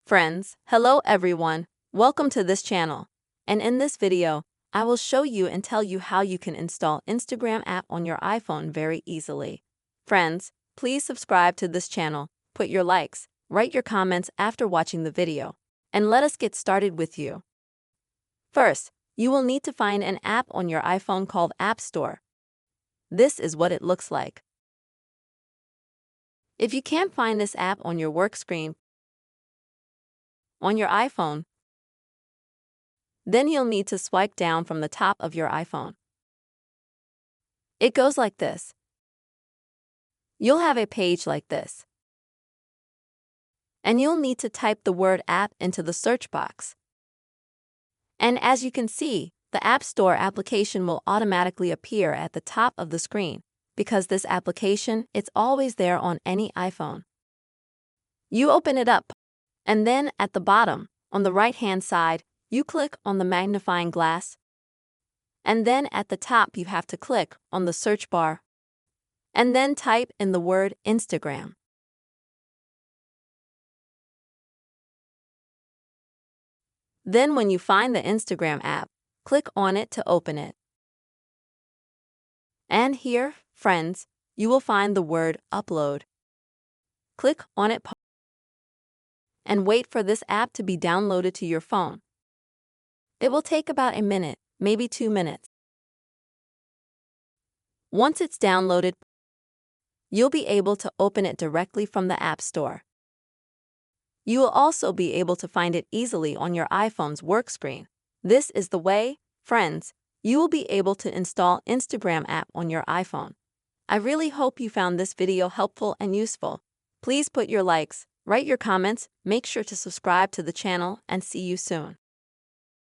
Friends, hello everyone, welcome to this channel. And in this video, I will show you and tell you how you can install Instagram app on your iPhone very easily. Friends, please subscribe to this channel, put your likes, write your comments after watching the video, and let us get started with you. First, you will need to find an app on your iPhone called App Store. This is what it looks like. If you can't find this app on your work screen, on your iPhone, then you'll need to swipe down from the top of your iPhone. It goes like this. You'll have a page like this. And you'll need to type the word app into the search box. And as you can see, the App Store application will automatically appear at the top of the screen, because this application, it's always there on any iPhone. You open it up, and then at the bottom, on the right-hand side, you click on the magnifying glass. And then at the top, you have to click on the search bar. And then type in the word Instagram. Then when you find the Instagram app, click on it to open it. And here, friends, you will find the word upload. Click on it and wait for this app to be downloaded to your phone. It will take about a minute, maybe 2 minutes. Once it's downloaded, you'll be able to open it directly from the App Store. You will also be able to find it easily on your iPhone's work screen. This is the way, friends, you will be able to install Instagram app on your iPhone. I really hope you found this video helpful and useful. Please put your likes, write your comments, make sure to subscribe to the channel, and see you soon.